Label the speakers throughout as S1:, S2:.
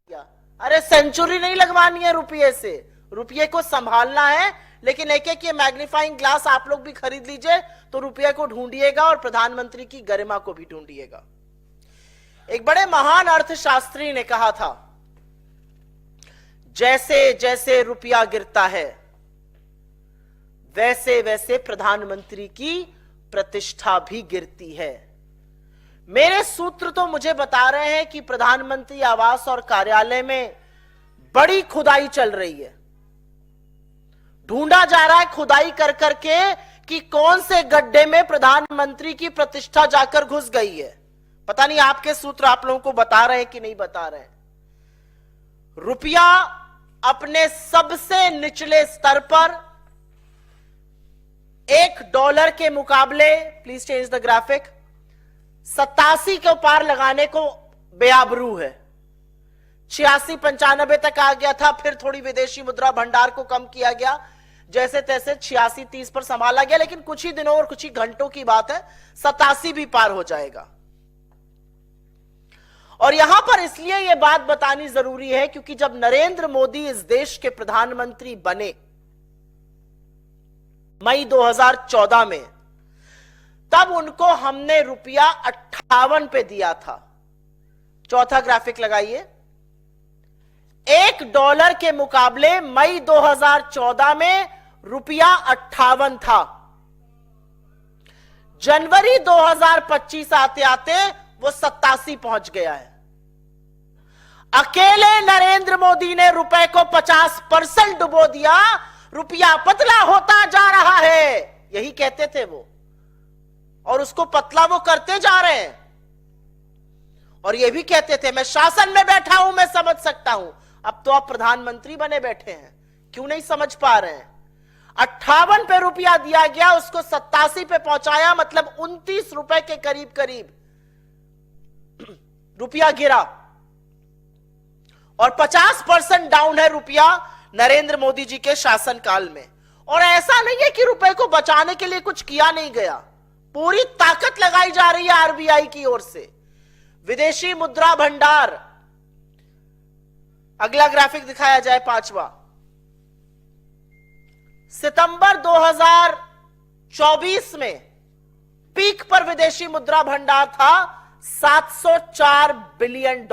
S1: अरे सेंचुरी नहीं लगवानी है रुपये से, रुपये को संभालना है, लेकिन एक एक ये मैग्नीफाइंग ग्लास आप लोग भी खरीद लीजिए तो रुपये को ढूंढिएगा और प्रधानमंत्री की गरिमा को भी ढूंढिएगा। एक बड़े महान अर्थशास्त्री ने कहा था, जैसे जैसे रुपया गिरता है वैसे वैसे प्रधानमंत्री की प्रतिष्ठा भी गिरती है। मेरे सूत्र तो मुझे बता रहे हैं कि प्रधानमंत्री आवास और कार्यालय में बड़ी खुदाई चल रही है, ढूंढा जा रहा है खुदाई कर करके कि कौन से गड्ढे में प्रधानमंत्री की प्रतिष्ठा जाकर घुस गई है। पता नहीं आपके सूत्र आप लोगों को बता रहे हैं कि नहीं बता रहे हैं। रुपया अपने सबसे निचले स्तर पर $1 के मुकाबले, प्लीज चेंज द ग्राफिक, 87 के पार लगाने को बेआबरू है। 86-95 तक आ गया था, फिर थोड़ी विदेशी मुद्रा भंडार को कम किया गया, जैसे तैसे 86-30 पर संभाला गया, लेकिन कुछ ही दिनों और कुछ ही घंटों की बात है, 87 भी पार हो जाएगा। और यहां पर इसलिए यह बात बतानी जरूरी है क्योंकि जब नरेंद्र मोदी इस देश के प्रधानमंत्री बने मई 2014 में, तब उनको हमने रुपया 58 पे दिया था। चौथा ग्राफिक लगाइए। $1 के मुकाबले मई 2014 में रुपया 58 था। जनवरी 2025 आते आते वो 87 पहुंच गया है। अकेले नरेंद्र मोदी ने रुपए को 50% डुबो दिया, रुपया पतला होता जा रहा है, यही कहते थे वो, और उसको पतला वो करते जा रहे हैं। और ये भी कहते थे मैं शासन में बैठा हूं, मैं समझ सकता हूं। अब तो आप प्रधानमंत्री बने बैठे हैं, क्यों नहीं समझ पा रहे हैं? 58 पे रुपया दिया गया, उसको 87 पे पहुंचाया, मतलब $29 के करीब करीब रुपया गिरा, और 50% डाउन है रुपया नरेंद्र मोदी जी के शासनकाल में। और ऐसा नहीं है कि रुपए को बचाने के लिए कुछ किया नहीं गया, पूरी ताकत लगाई जा रही है आरबीआई की ओर से। विदेशी मुद्रा भंडार, अगला ग्राफिक दिखाया जाए, 5वां। सितंबर 2024 में पीक पर विदेशी मुद्रा भंडार था $704 बिलियन।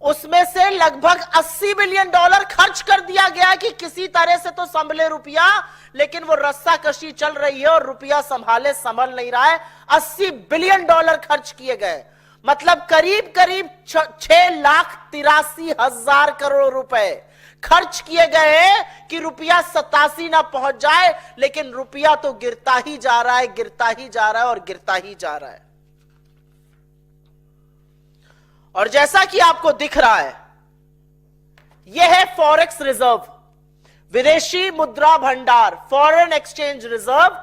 S1: उसमें से लगभग $80 बिलियन खर्च कर दिया गया कि किसी तरह से तो संभले रुपया, लेकिन वो रस्साकशी चल रही है और रुपया संभल नहीं रहा है। $80 बिलियन खर्च किए गए, मतलब करीब करीब 6,83,000 करोड़ रुपए खर्च किए गए हैं कि रुपया 87 ना पहुंच जाए, लेकिन रुपया तो गिरता ही जा रहा है, गिरता ही जा रहा है और गिरता ही जा रहा है। और जैसा कि आपको दिख रहा है, यह है फॉरेक्स रिजर्व, विदेशी मुद्रा भंडार, फॉरेन एक्सचेंज रिजर्व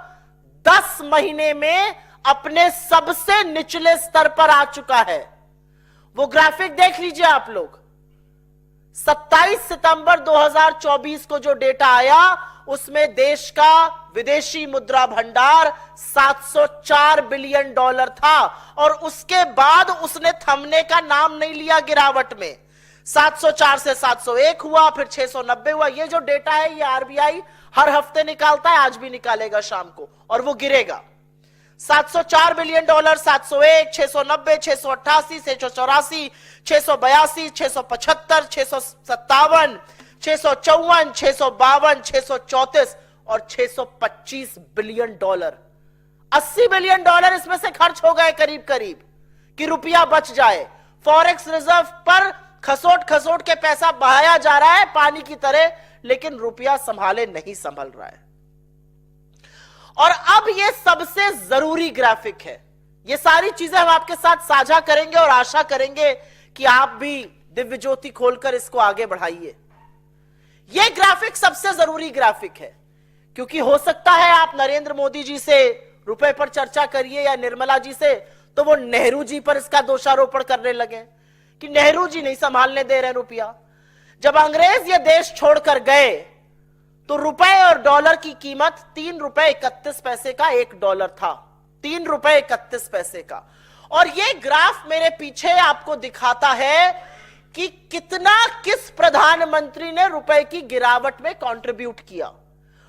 S1: 10 महीने में अपने सबसे निचले स्तर पर आ चुका है। वो ग्राफिक देख लीजिए आप लोग। 27 सितंबर 2024 को जो डेटा आया, उसमें देश का विदेशी मुद्रा भंडार $704 बिलियन था, और उसके बाद उसने थमने का नाम नहीं लिया गिरावट में। 704 से 701 हुआ, फिर 690 हुआ। ये जो डेटा है ये आरबीआई हर हफ्ते निकालता है, आज भी निकालेगा शाम को, और वो गिरेगा। $704 बिलियन, 701, 690, 688, 684, 682, 675, 657, 654, 652, 634 और $625 बिलियन। $80 बिलियन इसमें से खर्च हो गए करीब करीब कि रुपया बच जाए। फॉरेक्स रिजर्व पर खसोट खसोट के पैसा बहाया जा रहा है पानी की तरह, लेकिन रुपया संभाले नहीं संभल रहा है। और अब ये सबसे जरूरी ग्राफिक है, ये सारी चीजें हम आपके साथ साझा करेंगे और आशा करेंगे कि आप भी दिव्य ज्योति खोलकर इसको आगे बढ़ाइए। यह ग्राफिक सबसे जरूरी ग्राफिक है, क्योंकि हो सकता है आप नरेंद्र मोदी जी से रुपए पर चर्चा करिए या निर्मला जी से, तो वो नेहरू जी पर इसका दोषारोपण करने लगे कि नेहरू जी नहीं संभालने दे रहे रुपया। जब अंग्रेज ये देश छोड़कर गए तो रुपए और डॉलर की कीमत $3.31 का $1 था, $3.31 का। और ये ग्राफ मेरे पीछे आपको दिखाता है कि कितना किस प्रधानमंत्री ने रुपए की गिरावट में कंट्रीब्यूट किया,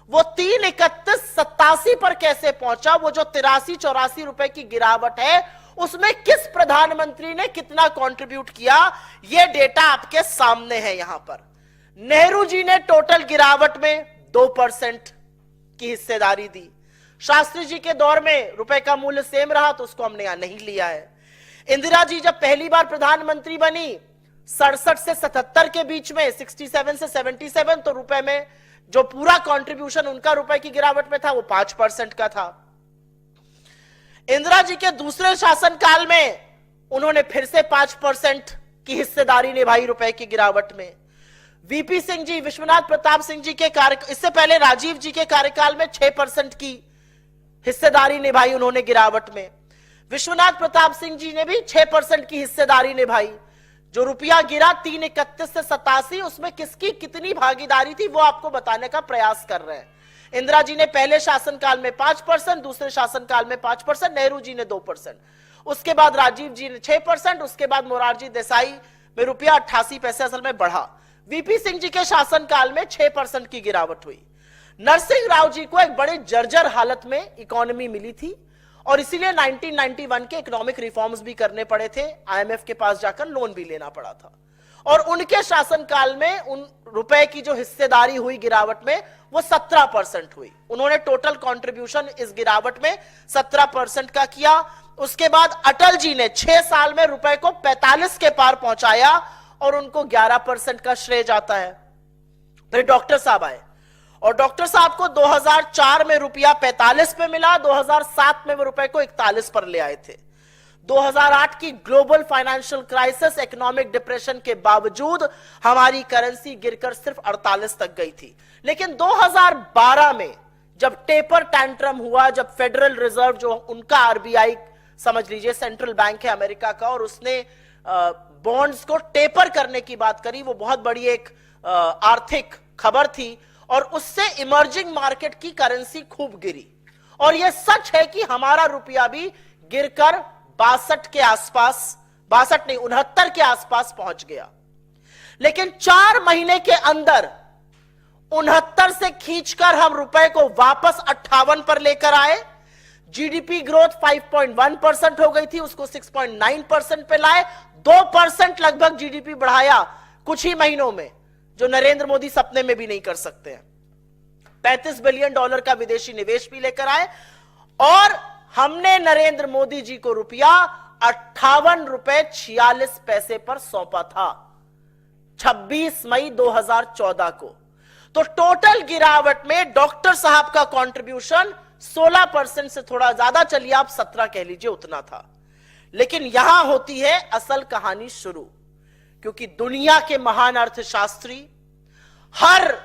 S1: वो 3,31,87 पर कैसे पहुंचा, वो जो 83-84 रुपए की गिरावट है उसमें किस प्रधानमंत्री ने कितना कंट्रीब्यूट किया, ये डेटा आपके सामने है। यहां पर नेहरू जी ने टोटल गिरावट में 2% की हिस्सेदारी दी। शास्त्री जी के दौर में रुपए का मूल्य सेम रहा तो उसको हमने यहां नहीं लिया है। इंदिरा जी जब पहली बार प्रधानमंत्री बनी 67 से 77 के बीच में, 67 से 77, तो रुपए में जो पूरा कंट्रीब्यूशन उनका रुपए की गिरावट में था वो 5% का था। इंदिरा जी के दूसरे शासनकाल में उन्होंने फिर से 5% की हिस्सेदारी निभाई रुपए की गिरावट में। वीपी सिंह जी, विश्वनाथ प्रताप सिंह जी के इससे पहले राजीव जी के कार्यकाल में 6% की हिस्सेदारी निभाई उन्होंने गिरावट में। विश्वनाथ प्रताप सिंह जी ने भी 6% की हिस्सेदारी निभाई। जो रुपया गिरा 3,31 से 87, उसमें किसकी कितनी भागीदारी थी वो आपको बताने का प्रयास कर रहे हैं। इंदिरा जी ने पहले शासनकाल में 5%, दूसरे शासनकाल में 5%, नेहरू जी ने 2%, उसके बाद राजीव जी ने 6%, उसके बाद मोरारजी देसाई में रुपया 88 पैसे असल में बढ़ा। वीपी सिंह जी के शासनकाल में 6% की गिरावट हुई। नरसिंह राव जी को एक बड़े जर्जर हालत में इकोनॉमी मिली थी और इसीलिए 1991 के इकोनॉमिक रिफॉर्म्स भी करने पड़े थे, आईएमएफ के पास जाकर लोन भी लेना पड़ा था। और उनके शासनकाल में उन रुपए की जो हिस्सेदारी हुई गिरावट में वो 17% हुई। उन्होंने टोटल कंट्रीब्यूशन इस गिरावट में 17% का किया। उसके बाद अटल जी ने 6 साल में रुपए को 45 के पार पहुंचाया और उनको 11% का श्रेय जाता है। फिर डॉक्टर साहब आए और डॉक्टर साहब को 2004 में रुपया 45 पे मिला, 2007 में वो रुपए को 41 पर ले आए थे। 2008 की global financial crisis, economic depression के बावजूद हमारी करेंसी गिरकर सिर्फ 48 तक गई थी। लेकिन 2012 में जब टेपर टैंट्रम हुआ, जब फेडरल रिजर्व जो उनका आरबीआई समझ लीजिए सेंट्रल बैंक है अमेरिका का, और उसने बॉन्ड्स को टेपर करने की बात करी, वो बहुत बड़ी एक आर्थिक खबर थी और उससे इमर्जिंग मार्केट की करेंसी खूब गिरी। और यह सच है कि हमारा रुपया भी गिरकर 62 के आसपास, 62 नहीं 69 के आसपास पहुंच गया। लेकिन 4 महीने के अंदर 69 से खींचकर हम रुपए को वापस 58 पर लेकर आए। जीडीपी ग्रोथ 5.1% हो गई थी, उसको 6.9% पे लाए। 2% लगभग जीडीपी बढ़ाया कुछ ही महीनों में, जो नरेंद्र मोदी सपने में भी नहीं कर सकते हैं। $35 बिलियन का विदेशी निवेश भी लेकर आए और हमने नरेंद्र मोदी जी को रुपया 58 रुपए 46 पैसे पर सौंपा था 26 मई 2014 को। तो टोटल गिरावट में डॉक्टर साहब का कंट्रीब्यूशन 16% से थोड़ा ज्यादा, चलिए आप 17 कह लीजिए, उतना था। लेकिन यहां होती है असल कहानी शुरू, क्योंकि दुनिया के महान अर्थशास्त्री, हर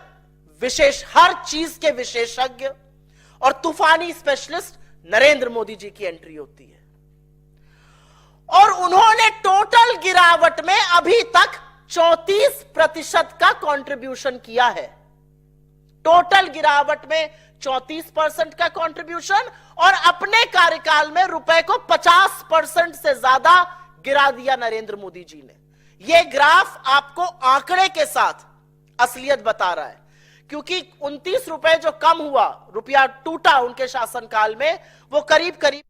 S1: चीज के विशेषज्ञ और तूफानी स्पेशलिस्ट नरेंद्र मोदी जी की एंट्री होती है। और उन्होंने टोटल गिरावट में अभी तक 34% का कंट्रीब्यूशन किया है। टोटल गिरावट में 34% का कंट्रीब्यूशन, और अपने कार्यकाल में रुपए को 50% से ज्यादा गिरा दिया नरेंद्र मोदी जी ने। यह ग्राफ आपको आंकड़े के साथ असलियत बता रहा है, क्योंकि 29 रुपए जो कम हुआ, रुपया टूटा उनके शासनकाल में, वो करीब करीब